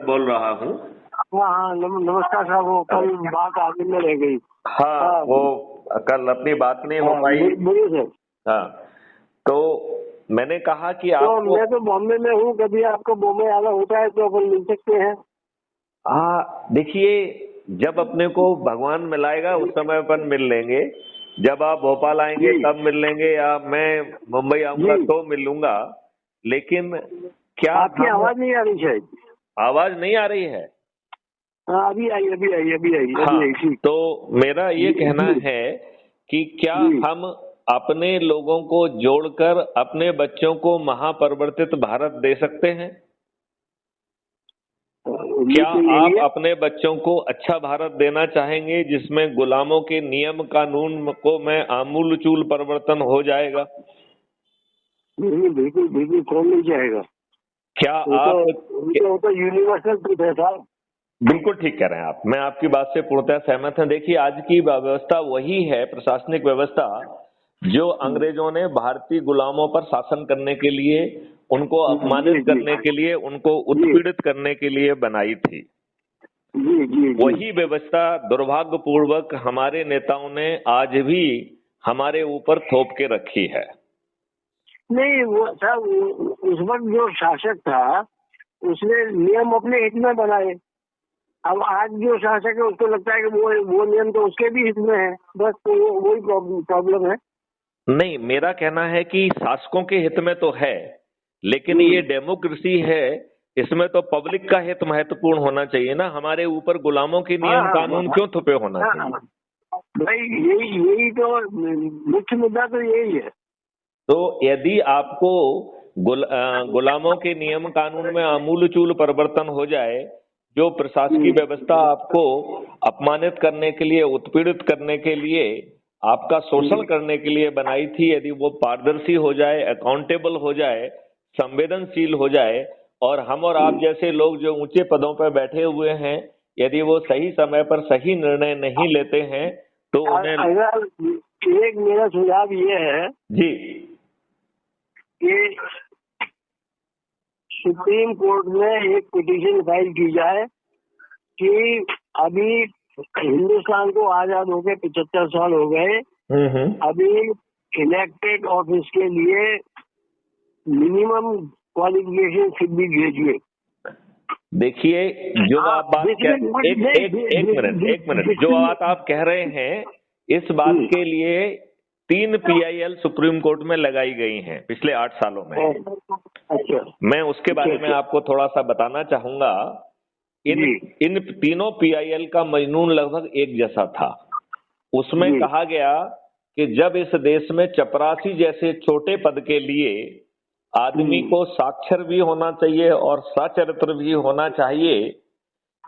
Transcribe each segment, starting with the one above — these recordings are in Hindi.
बोल रहा हूँ। हाँ हाँ, नमस्कार साहब। वो कल बात आगे में रह गई। हाँ, वो कल अपनी बात नहीं हो पाई। बोलिए सर। हाँ, तो मैंने कहा कि तो आपको मैं तो बॉम्बे में हूँ, कभी आपको बॉम्बे आना होता है तो अपन मिल सकते हैं। हाँ, देखिए, जब अपने को भगवान मिलाएगा उस समय अपन मिल लेंगे। जब आप भोपाल आएंगे तब मिल लेंगे, या मैं मुंबई आऊंगा तो मिल लूंगा। लेकिन क्या आपकी आवाज नहीं आ रही शायद। आवाज नहीं आ रही है? हाँ, अभी आई अभी आई अभी आई हाँ, अभी आई ठीक। तो मेरा ये कहना है कि क्या हम अपने लोगों को जोड़कर अपने बच्चों को महापरिवर्तित भारत दे सकते हैं? क्या आप अपने बच्चों को अच्छा भारत देना चाहेंगे जिसमें गुलामों के नियम कानून को में आमूलचूल परिवर्तन हो जाएगा? बिल्कुल बिल्कुल, कौन नहीं जाएगा। क्या आप तो यूनिवर्सल ट्रुथ है साहब। बिल्कुल ठीक कह रहे हैं आप, मैं आपकी बात से पूर्णतः सहमत हूं। देखिए, आज की व्यवस्था वही है, प्रशासनिक व्यवस्था, जो अंग्रेजों ने भारतीय गुलामों पर शासन करने के लिए, उनको अपमानित करने के लिए, उनको उत्पीड़ित करने के लिए बनाई थी। वही व्यवस्था दुर्भाग्यपूर्वक हमारे नेताओं ने आज भी हमारे ऊपर थोप के रखी है। नहीं, वो साहब उस वक्त जो शासक था उसने नियम अपने हित में बनाए। अब आज जो शासक है उसको लगता है कि वो नियम तो उसके भी हित में है, बस तो वही प्रॉब्लम है। नहीं, मेरा कहना है कि शासकों के हित में तो है, लेकिन ये डेमोक्रेसी है, इसमें तो पब्लिक का हित महत्वपूर्ण होना चाहिए ना। हमारे ऊपर गुलामों के नियम कानून क्यों थोपे होना चाहिए? भाई यही तो मुख्य मुद्दा तो यही है। तो यदि आपको गुलामों के नियम कानून में आमूलचूल परिवर्तन हो जाए, जो प्रशासकीय व्यवस्था आपको अपमानित करने के लिए, उत्पीड़ित करने के लिए, आपका शोषण करने के लिए बनाई थी, यदि वो पारदर्शी हो जाए, अकाउंटेबल हो जाए, संवेदनशील हो जाए, और हम और आप जैसे लोग जो ऊंचे पदों पर बैठे हुए हैं, यदि वो सही समय पर सही निर्णय नहीं लेते हैं तो उन्हें एक मेरा सुझाव ये है जी कि सुप्रीम कोर्ट में एक पिटीशन फाइल की जाए कि अभी हिंदुस्तान को आजाद होके 75 साल हो गए, अभी इलेक्टेड ऑफिस के लिए minimum qualification should be graduate. देखिए, जो आप बात एक मिनट जो बात आप कह रहे हैं, इस बात के लिए 3 PIL सुप्रीम कोर्ट में लगाई गई हैं पिछले 8 सालों में। अच्छा, मैं उसके बारे में आपको थोड़ा सा बताना चाहूंगा। इन तीनों PIL का मजनून लगभग एक जैसा था। उसमें कहा गया कि जब इस देश में चपरासी जैसे छोटे पद के लिए आदमी को साक्षर भी होना चाहिए और सचरित्र भी होना चाहिए,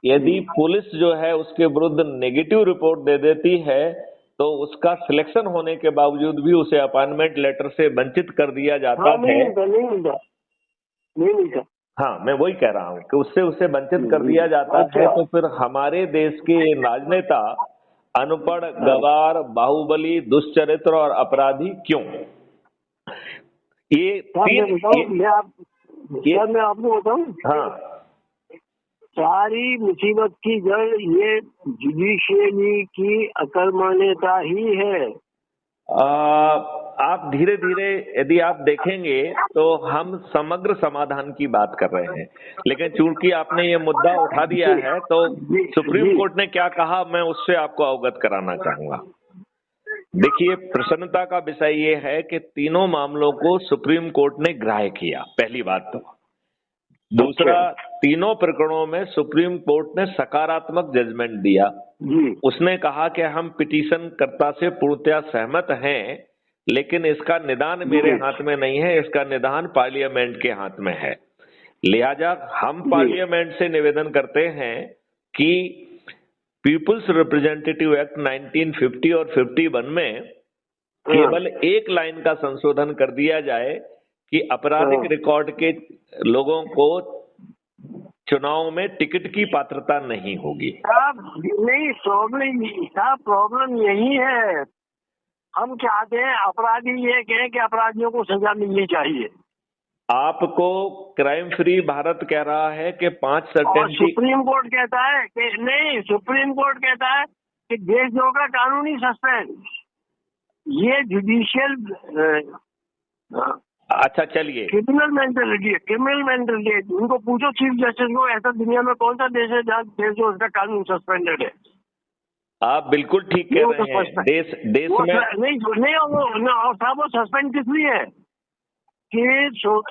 यदि पुलिस जो है उसके विरुद्ध नेगेटिव रिपोर्ट दे देती है तो उसका सिलेक्शन होने के बावजूद भी उसे अपॉइंटमेंट लेटर से वंचित कर दिया जाता है। नहीं, हाँ, मैं वही कह रहा हूँ कि उससे उसे वंचित कर दिया जाता है। तो फिर हमारे देश के राजनेता अनपढ़, गवार, बाहुबली, दुष्चरित्र और अपराधी क्यों? मैं आपको बताऊं, हाँ, सारी मुसीबत की जड़ ये जुडिशियरी की अकलमान्यता ही है। आप धीरे धीरे यदि आप देखेंगे तो हम समग्र समाधान की बात कर रहे हैं, लेकिन चूंकि आपने ये मुद्दा उठा दिया है तो सुप्रीम कोर्ट ने क्या कहा, मैं उससे आपको अवगत कराना चाहूंगा। देखिए, प्रसन्नता का विषय ये है कि तीनों मामलों को सुप्रीम कोर्ट ने ग्राह्य किया, पहली बात तो। दूसरा, तीनों प्रकरणों में सुप्रीम कोर्ट ने सकारात्मक जजमेंट दिया। उसने कहा कि हम पिटीशन कर्ता से पूर्णतया सहमत हैं, लेकिन इसका निदान मेरे हाथ में नहीं है, इसका निदान पार्लियामेंट के हाथ में है। लिहाजा हम पार्लियामेंट से निवेदन करते हैं कि पीपुल्स रिप्रेजेंटेटिव एक्ट 1950 और 51 में केवल एक लाइन का संशोधन कर दिया जाए कि आपराधिक रिकॉर्ड के लोगों को चुनाव में टिकट की पात्रता नहीं होगी। नहीं, प्रॉब्लम यही है। हम चाहते हैं अपराधी ये कहें कि अपराधियों को सजा मिलनी चाहिए, आपको क्राइम फ्री भारत कह रहा है कि 5 सर्टेनिटी। सुप्रीम कोर्ट कहता है कि नहीं, सुप्रीम कोर्ट कहता है कि देशद्रोह का कानूनी सस्पेंड, ये जुडिशियल अच्छा चलिए, क्रिमिनल मेंटेलिटी है, क्रिमिनल मेंटेलिटी है। उनको पूछो चीफ जस्टिस को, ऐसा दुनिया में कौन सा देश है जहाँ देशद्रोह का कानून सस्पेंडेड है? आप बिल्कुल ठीक कह रहे हैं। देश में नहीं साहब, वो सस्पेंड किस लिए है कि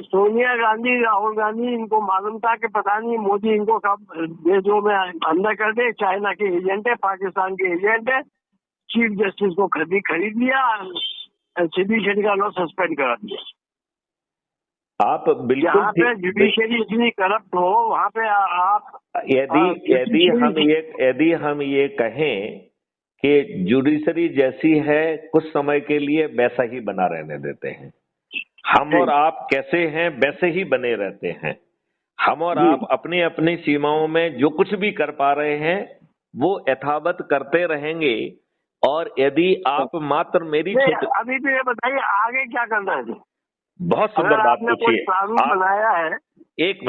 सोनिया गांधी, राहुल गांधी, इनको मालूम था कि पता नहीं मोदी इनको कब देशों में अंदर कर दे। चाइना के एजेंट है, पाकिस्तान के एजेंट है, चीफ जस्टिस को खरीद लिया, जुडिशरी का लॉ सस्पेंड करा दिया। आप बिल्कुल, जहाँ पे जुडिशरी इतनी करप्ट हो वहाँ पे आप यदि हम ये कहें कि जुडिशरी जैसी है, कुछ समय के लिए वैसा ही बना रहने देते हैं। हम और आप कैसे हैं वैसे ही बने रहते हैं। हम और आप अपनी अपनी सीमाओं में जो कुछ भी कर पा रहे हैं वो यथावत करते रहेंगे। और यदि आप मात्र मेरी अभी तो ये बताइए आगे क्या करना है? बहुत सुंदर बात पूछिए। कानून बनाया है, एक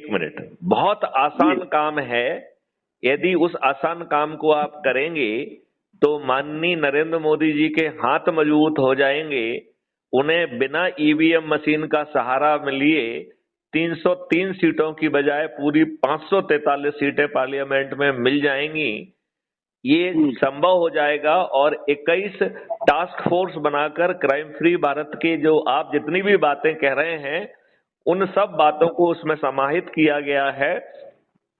मिनट, बहुत आसान काम है। यदि उस आसान काम को आप करेंगे तो माननीय नरेंद्र मोदी जी के हाथ मजबूत हो जाएंगे। उन्हें बिना ईवीएम मशीन का सहारा लिए 303 सीटों की बजाय पूरी 543 सीटें पार्लियामेंट में मिल जाएंगी। ये संभव हो जाएगा। और 21 टास्क फोर्स बनाकर क्राइम फ्री भारत के जो आप जितनी भी बातें कह रहे हैं उन सब बातों को उसमें समाहित किया गया है।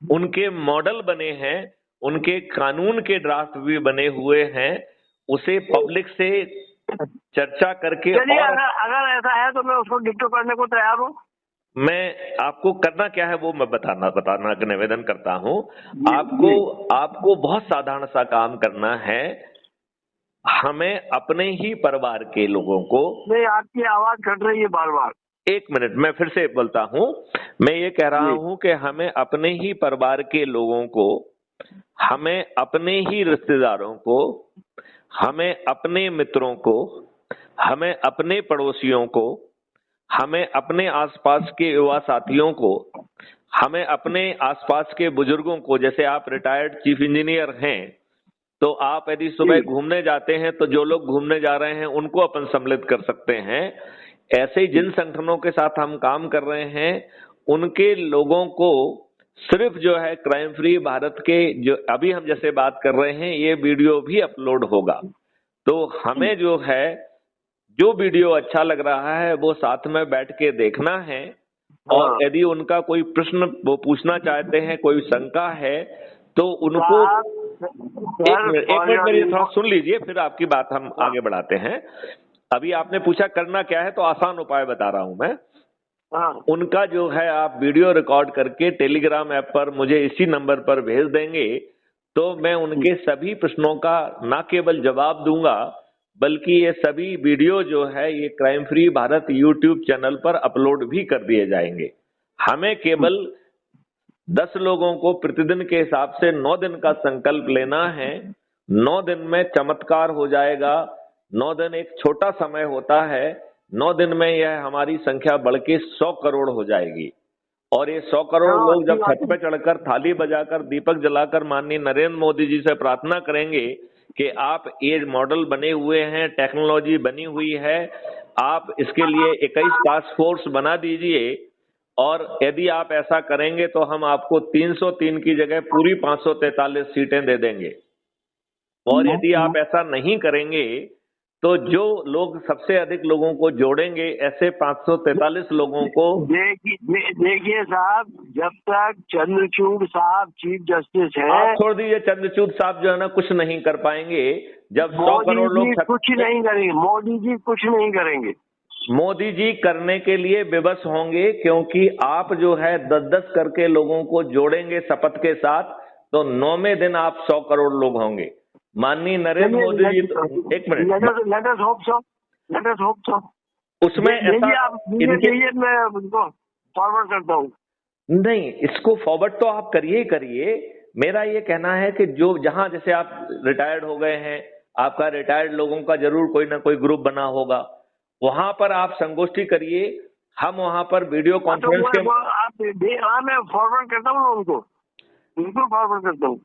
उनके मॉडल बने हैं, उनके कानून के ड्राफ्ट भी बने हुए हैं। उसे पब्लिक से चर्चा करके, और अगर ऐसा है तो मैं उसको डिक्टो करने को तैयार हूँ। मैं आपको करना क्या है वो मैं बताना का निवेदन करता हूँ। आपको बहुत साधारण सा काम करना है। हमें अपने ही परिवार के लोगों को, नहीं आपकी आवाज कट रही है बार बार। एक मिनट, मैं फिर से बोलता हूँ। मैं ये कह रहा हूँ कि हमें अपने ही परिवार के लोगों को, हमें अपने ही रिश्तेदारों को, हमें अपने मित्रों को, हमें अपने पड़ोसियों को, हमें अपने आसपास के युवा साथियों को, हमें अपने आसपास के बुजुर्गों को, जैसे आप रिटायर्ड चीफ इंजीनियर हैं तो आप यदि सुबह घूमने जाते हैं तो जो लोग घूमने जा रहे हैं उनको अपन सम्मिलित कर सकते हैं। ऐसे ही जिन संगठनों के साथ हम काम कर रहे हैं उनके लोगों को सिर्फ जो है क्राइम फ्री भारत के जो अभी हम जैसे बात कर रहे हैं ये वीडियो भी अपलोड होगा। तो हमें जो है जो वीडियो अच्छा लग रहा है वो साथ में बैठ के देखना है। और यदि उनका कोई प्रश्न वो पूछना चाहते हैं, कोई शंका है तो उनको एक मिनट मेरी थोड़ा सुन लीजिए, फिर आपकी बात हम आगे बढ़ाते हैं। अभी आपने पूछा करना क्या है, तो आसान उपाय बता रहा हूं मैं। उनका जो है आप वीडियो रिकॉर्ड करके टेलीग्राम ऐप पर मुझे इसी नंबर पर भेज देंगे तो मैं उनके सभी प्रश्नों का न केवल जवाब दूंगा बल्कि ये सभी वीडियो जो है ये crime free Bharat YouTube channel पर अपलोड भी कर दिए जाएंगे। हमें केवल 10 लोगों को प्रतिदिन के हिसाब से 9 दिन का संकल्प लेना है। 9 दिन में चमत्कार हो जाएगा। 9 दिन एक छोटा समय होता है। 9 दिन में यह हमारी संख्या बढ़ के 100 करोड़ हो जाएगी। और ये 100 करोड़ लोग जब छत पे चढ़कर थाली बजाकर दीपक जलाकर माननीय नरेंद्र मोदी जी से प्रार्थना करेंगे कि आप ये मॉडल बने हुए हैं, टेक्नोलॉजी बनी हुई है, आप इसके लिए 21 टास्क फोर्स बना दीजिए और यदि आप ऐसा करेंगे तो हम आपको 303 की जगह पूरी 543 सीटें दे देंगे। और यदि आप ऐसा नहीं करेंगे तो जो लोग सबसे अधिक लोगों को जोड़ेंगे ऐसे 543 लोगों को। देखिए साहब, जब तक चंद्रचूड़ साहब चीफ जस्टिस है, आप छोड़ दीजिए, चंद्रचूड़ साहब जो है ना कुछ नहीं कर पाएंगे। जब 100 करोड़ लोग कुछ नहीं करेंगे, मोदी जी कुछ नहीं करेंगे। मोदी जी करने के लिए विवश होंगे क्योंकि आप जो है 10-10 करके लोगों को जोड़ेंगे शपथ के साथ तो 9वें दिन आप 100 करोड़ लोग होंगे। माननीय नरेंद्र मोदी जी, एक minute, let us hope so. उसमें ऐसा मैं उनको फॉरवर्ड करता हूँ। नहीं, इसको फॉरवर्ड तो आप करिए ही करिए। मेरा ये कहना है कि जो जहां जैसे आप रिटायर्ड हो गए हैं, आपका रिटायर्ड लोगों का जरूर कोई ना कोई ग्रुप बना होगा, वहां पर आप संगोष्ठी करिए। हम वहाँ पर वीडियो कॉन्फ्रेंस के आप मैं फॉरवर्ड करता हूँ उनको, बिल्कुल फॉरवर्ड करता हूँ।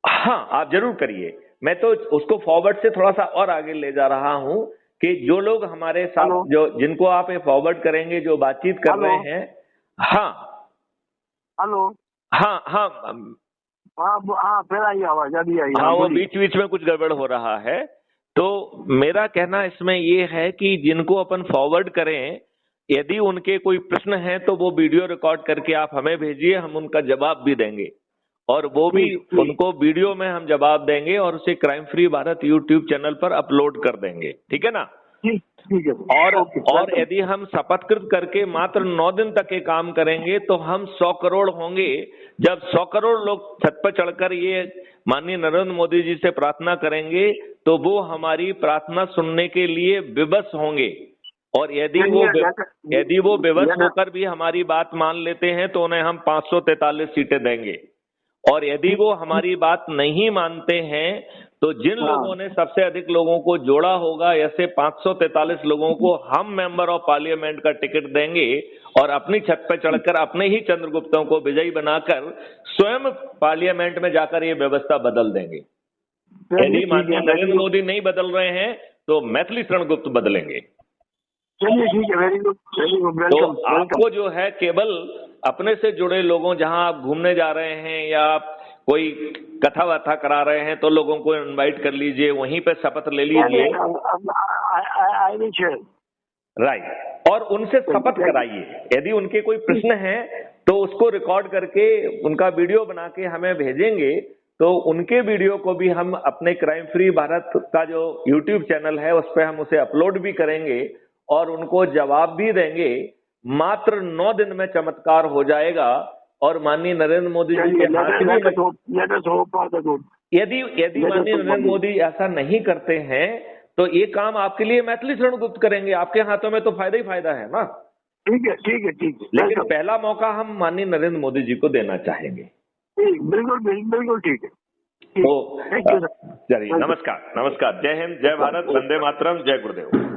हाँ, आप जरूर करिए। मैं तो उसको फॉरवर्ड से थोड़ा सा और आगे ले जा रहा हूँ कि जो लोग हमारे साथ, जो जिनको आप ये फॉरवर्ड करेंगे, जो बातचीत कर रहे हैं। हाँ हेलो। हाँ हाँ हाँ, फिर आई आवाज, अभी आई। हाँ, वो बीच बीच में कुछ गड़बड़ हो रहा है। तो मेरा कहना इसमें ये है कि जिनको अपन फॉरवर्ड करें, यदि उनके कोई प्रश्न है तो वो वीडियो रिकॉर्ड करके आप हमें भेजिए, हम उनका जवाब भी देंगे, और वो भी उनको वीडियो में हम जवाब देंगे और उसे crime free Bharat YouTube channel पर अपलोड कर देंगे। ठीक है ना? ठीक है। और यदि हम शपथकृत करके मात्र 9 दिन तक ये काम करेंगे तो हम 100 करोड़ होंगे। जब 100 करोड़ लोग छत पर चढ़कर ये माननीय नरेंद्र मोदी जी से प्रार्थना करेंगे तो वो हमारी प्रार्थना सुनने के लिए विवश होंगे, और यदि वो विवश होकर भी हमारी बात मान लेते हैं तो उन्हें हम 543 सीटें देंगे। और यदि वो हमारी बात नहीं मानते हैं तो जिन लोगों ने सबसे अधिक लोगों को जोड़ा होगा, ऐसे 543 लोगों को हम मेंबर ऑफ पार्लियामेंट का टिकट देंगे और अपनी छत पर चढ़कर अपने ही चंद्रगुप्तों को विजयी बनाकर स्वयं पार्लियामेंट में जाकर ये व्यवस्था बदल देंगे। यदि माननीय नरेंद्र मोदी नहीं बदल रहे हैं तो मैथिली शरण गुप्त बदलेंगे। चलिए ठीक है, वेरी गुड, वेरी गुड। तो आपको जो है केवल अपने से जुड़े लोगों, जहां आप घूमने जा रहे हैं या आप कोई कथा वाथा करा रहे हैं तो लोगों को इनवाइट कर लीजिए, वहीं पे शपथ ले लीजिए। राइट, और उनसे शपथ कराइए। यदि उनके कोई प्रश्न है तो उसको रिकॉर्ड करके उनका वीडियो बना के हमें भेजेंगे, तो उनके वीडियो को भी हम अपने क्राइम फ्री भारत का जो यूट्यूब चैनल है उस पर हम उसे अपलोड भी करेंगे और उनको जवाब भी देंगे। मात्र 9 दिन में चमत्कार हो जाएगा और माननीय नरेंद्र मोदी जी के हाथ में, यदि माननीय नरेंद्र मोदी ऐसा नहीं करते हैं तो ये काम आपके लिए मैथिली शरण गुप्त करेंगे। आपके हाथों में तो फायदा ही फायदा है ना। ठीक है, ठीक है, ठीक है। लेकिन पहला मौका हम माननीय नरेंद्र मोदी जी को देना चाहेंगे। बिल्कुल बिल्कुल ठीक है। तो चलिए, नमस्कार, नमस्कार। जय हिंद, जय भारत, वंदे मातरम, जय गुरुदेव।